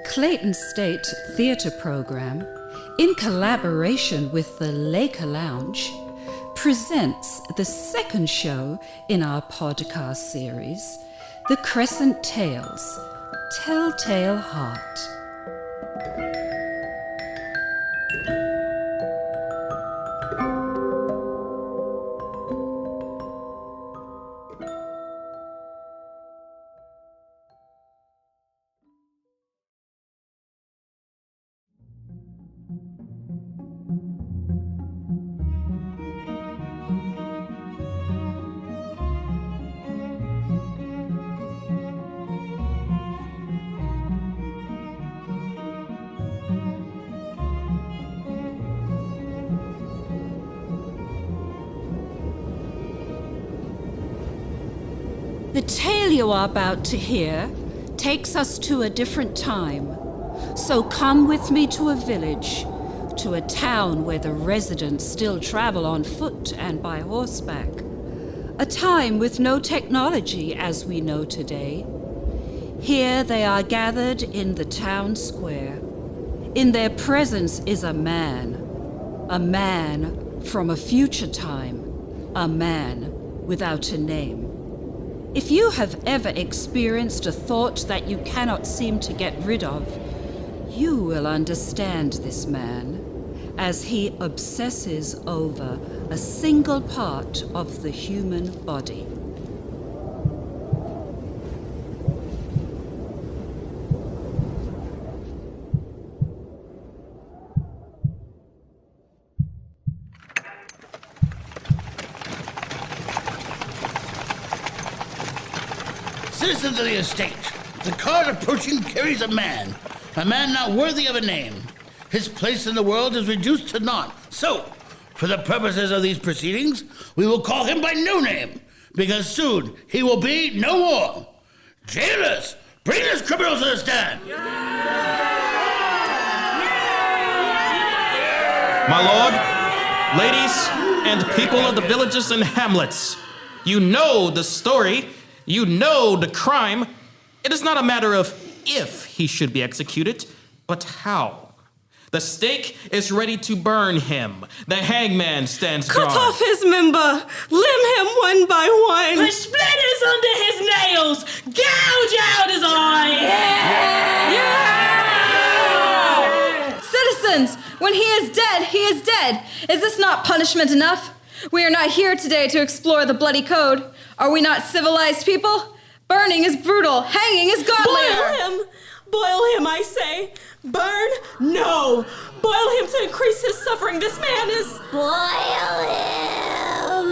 Clayton State Theatre program, in collaboration with the Laker Lounge, presents the second show in our podcast series, The Crescent Tales, Telltale Heart. The tale you are about to hear takes us to a different time. So come with me to a village, to a town where the residents still travel on foot and by horseback. A time with no technology as we know today. Here they are gathered in the town square. In their presence is a man from a future time, a man without a name. If you have ever experienced a thought that you cannot seem to get rid of, you will understand this man as he obsesses over a single part of the human body. Citizens of the estate, the cart approaching carries a man not worthy of a name. His place in the world is reduced to naught. So, for the purposes of these proceedings, we will call him by no name, because soon he will be no more. Jailers, bring this criminal to the stand. My lord, ladies, and people of the villages and hamlets, you know the story. You know the crime. It is not a matter of if he should be executed, but how. The stake is ready to burn him. The hangman stands guard. Cut off his member. Limb him one by one. Put splinters under his nails. Gouge out his eyes. Yeah! Citizens, when he is dead, he is dead. Is this not punishment enough? We are not here today to explore the bloody code. Are we not civilized people? Burning is brutal. Hanging is godlier. Boil him. Boil him, I say. Burn? No. Boil him to increase his suffering. This man is... Boil him.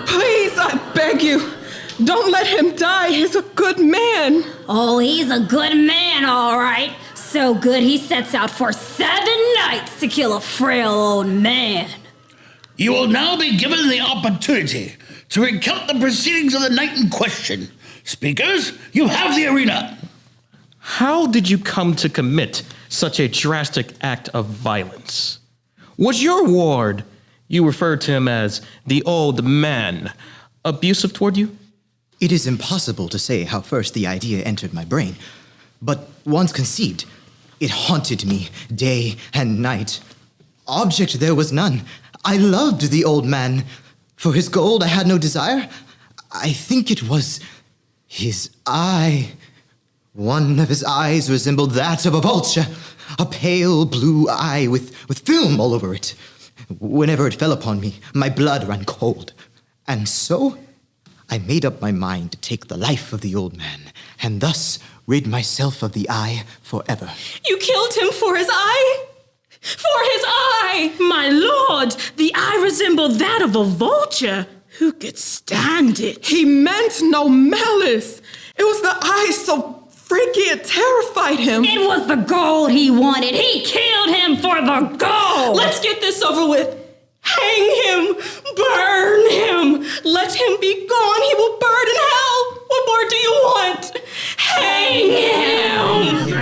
Please, I beg you. Don't let him die. He's a good man. Oh, he's a good man, all right. So good he sets out for 7 nights to kill a frail old man. You will now be given the opportunity to recount the proceedings of the night in question. Speakers, you have the arena. How did you come to commit such a drastic act of violence? Was your ward, you referred to him as the old man, abusive toward you? It is impossible to say how first the idea entered my brain, but once conceived, it haunted me day and night. Object there was none. I loved the old man. For his gold I had no desire. I think it was his eye. One of his eyes resembled that of a vulture, a pale blue eye with film all over it. Whenever it fell upon me, my blood ran cold. And so I made up my mind to take the life of the old man, and thus rid myself of the eye forever. You killed him for his eye? For his eye! My lord, the eye resembled that of a vulture. Who could stand it? He meant no malice. It was the eye so freaky it terrified him. It was the gold he wanted. He killed him for the gold. Let's get this over with. Hang him. Burn him. Let him be gone. He will burn in hell. What more do you want? Hang him.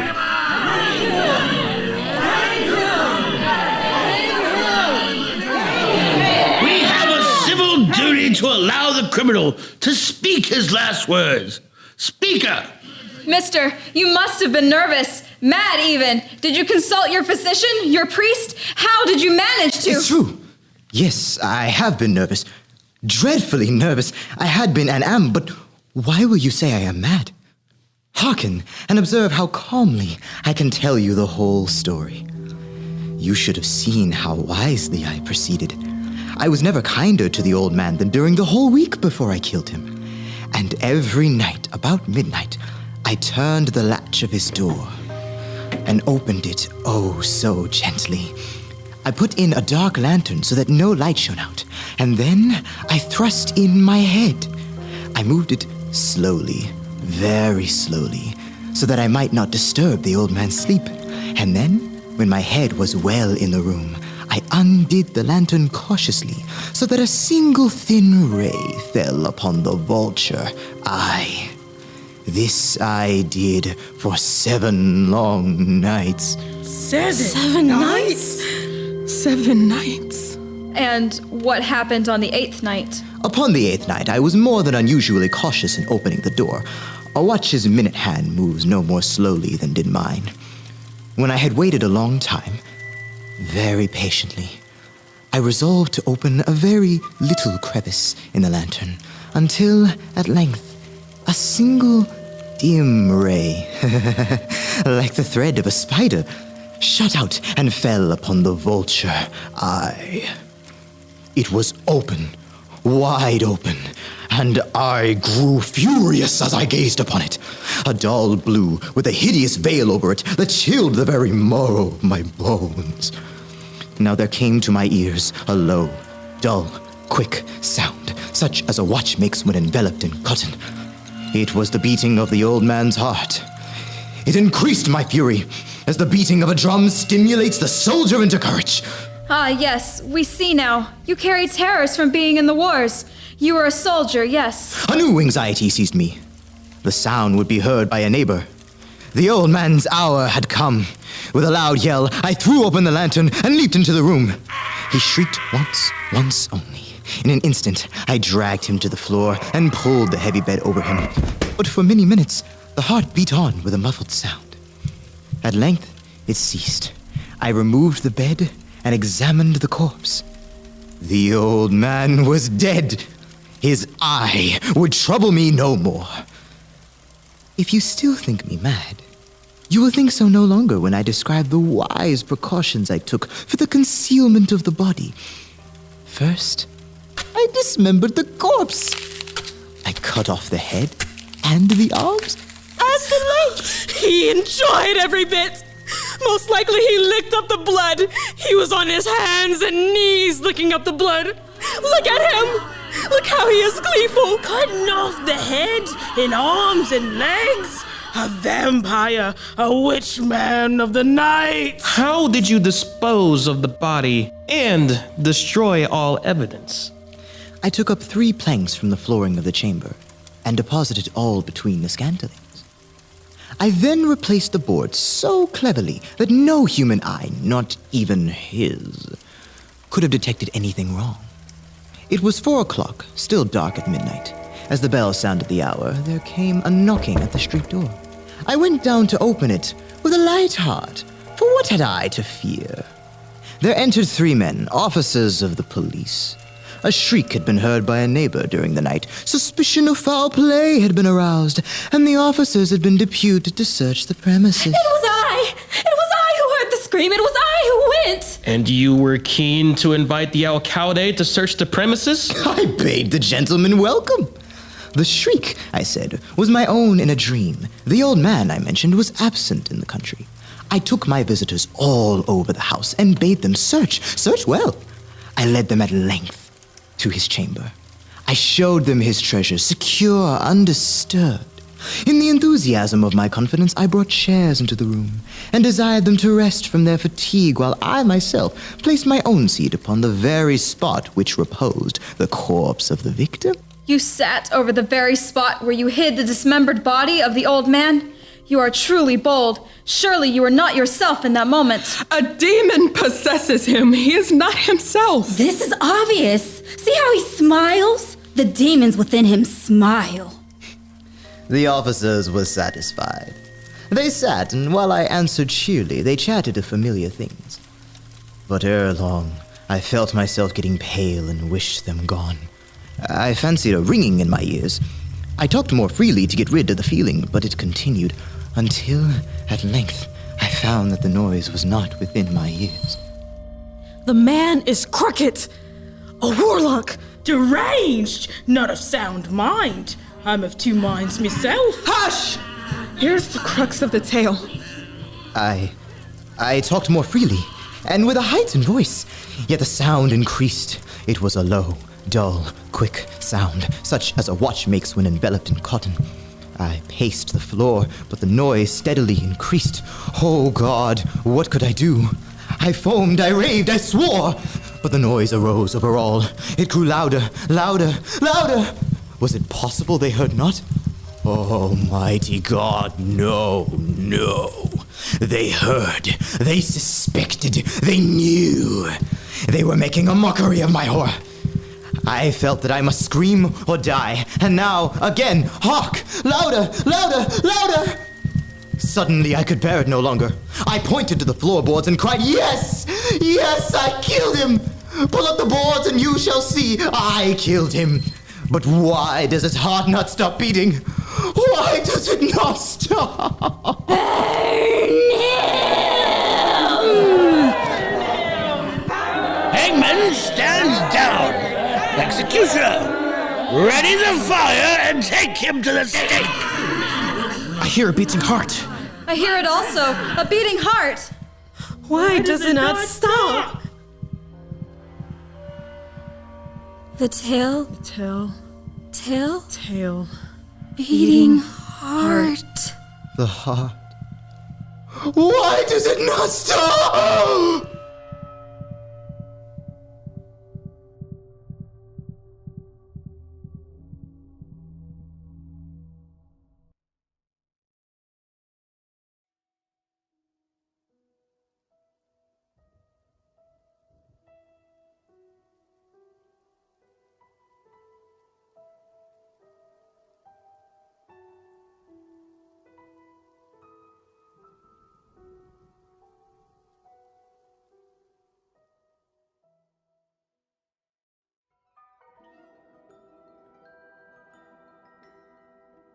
To allow the criminal to speak his last words. Speaker! Mister, you must have been nervous, mad even. Did you consult your physician, your priest? How did you manage to? It's true. Yes, I have been nervous. Dreadfully nervous. I had been and am, but why will you say I am mad? Hearken and observe how calmly I can tell you the whole story. You should have seen how wisely I proceeded. I was never kinder to the old man than during the whole week before I killed him. And every night, about midnight, I turned the latch of his door and opened it oh so gently. I put in a dark lantern so that no light shone out, and then I thrust in my head. I moved it slowly, very slowly, so that I might not disturb the old man's sleep. And then, when my head was well in the room, I undid the lantern cautiously, so that a single thin ray fell upon the vulture. This I did for 7 long nights. 7 nights? 7 nights. And what happened on the 8th night? Upon the 8th night, I was more than unusually cautious in opening the door. A watch's minute hand moves no more slowly than did mine. When I had waited a long time, very patiently, I resolved to open a very little crevice in the lantern, until, at length, a single dim ray, like the thread of a spider, shot out and fell upon the vulture. It was open, wide open, and I grew furious as I gazed upon it. A dull blue with a hideous veil over it that chilled the very marrow of my bones. Now there came to my ears a low, dull, quick sound, such as a watch makes when enveloped in cotton. It was the beating of the old man's heart. It increased my fury, as the beating of a drum stimulates the soldier into courage. Ah, yes, we see now. You carry terrors from being in the wars. You were a soldier, yes. A new anxiety seized me. The sound would be heard by a neighbor. The old man's hour had come. With a loud yell, I threw open the lantern and leaped into the room. He shrieked once only. In an instant, I dragged him to the floor and pulled the heavy bed over him. But for many minutes, the heart beat on with a muffled sound. At length, it ceased. I removed the bed and examined the corpse. The old man was dead. His eye would trouble me no more. If you still think me mad, you will think so no longer when I describe the wise precautions I took for the concealment of the body. First, I dismembered the corpse. I cut off the head and the arms and the legs. He enjoyed every bit. Most likely he licked up the blood. He was on his hands and knees licking up the blood. Look at him. Look how he is gleeful. Cutting off the head and arms and legs. A vampire, a witch man of the night. How did you dispose of the body and destroy all evidence? I took up 3 planks from the flooring of the chamber and deposited all between the scantlings. I then replaced the boards so cleverly that no human eye, not even his, could have detected anything wrong. It was 4 o'clock, still dark at midnight. As the bell sounded the hour, there came a knocking at the street door. I went down to open it with a light heart, for what had I to fear? There entered 3 men, officers of the police. A shriek had been heard by a neighbor during the night. Suspicion of foul play had been aroused, and the officers had been deputed to search the premises. It was I! It was I who heard the scream! It was I who went! And you were keen to invite the alcalde to search the premises? I bade the gentleman welcome. The shriek, I said, was my own in a dream. The old man, I mentioned, was absent in the country. I took my visitors all over the house and bade them search well. I led them at length to his chamber. I showed them his treasures, secure, undisturbed. In the enthusiasm of my confidence, I brought chairs into the room and desired them to rest from their fatigue while I myself placed my own seat upon the very spot which reposed the corpse of the victim. You sat over the very spot where you hid the dismembered body of the old man? You are truly bold. Surely you were not yourself in that moment. A demon possesses him. He is not himself. This is obvious. See how he smiles? The demons within him smile. The officers were satisfied. They sat, and while I answered cheerily, they chatted of familiar things. But ere long, I felt myself getting pale and wished them gone. I fancied a ringing in my ears. I talked more freely to get rid of the feeling, but it continued until, at length, I found that the noise was not within my ears. The man is crooked, a warlock, deranged, not of sound mind. I'm of two minds myself. Hush! Here's the crux of the tale. I talked more freely, and with a heightened voice, yet the sound increased. It was a low, dull, quick sound, such as a watch makes when enveloped in cotton. I paced the floor, but the noise steadily increased. Oh God, what could I do? I foamed, I raved, I swore, but the noise arose over all. It grew louder, louder, louder. Was it possible they heard not? Oh, mighty God, no, no. They heard, they suspected, they knew. They were making a mockery of my horror. I felt that I must scream or die, and now, again, hark! Louder, louder, louder! Suddenly, I could bear it no longer. I pointed to the floorboards and cried, "Yes! Yes, I killed him! Pull up the boards and you shall see I killed him! But why does his heart not stop beating? Why does it not stop?" Hangman stands down. Executioner, ready the fire and take him to the stake. I hear a beating heart. I hear it also, a beating heart. Why does it not stop? The tail, Tale. beating heart. The heart. Why does it not stop?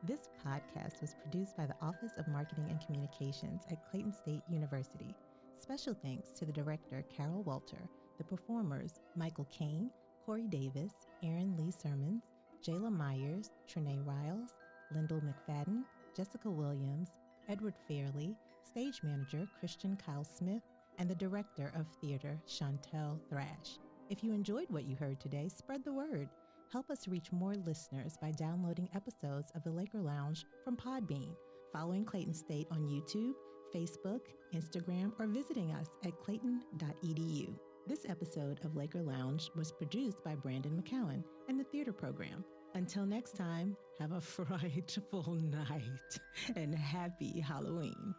This podcast was produced by the Office of Marketing and Communications at Clayton State University. Special thanks to the director, Carol Welter, the performers, Michael Kane, Corey Davis, Aaron Lee Sermons, Jayla Myers, Trinae Riles, Lyndall McFadden, Jessica Williams, Edward Fairley, stage manager, Christian Kyle Smith, and the director of theater, Chantel Thrash. If you enjoyed what you heard today, spread the word. Help us reach more listeners by downloading episodes of The Laker Lounge from Podbean, following Clayton State on YouTube, Facebook, Instagram, or visiting us at clayton.edu. This episode of Laker Lounge was produced by Brandon McCowan and the theater program. Until next time, have a frightful night and happy Halloween.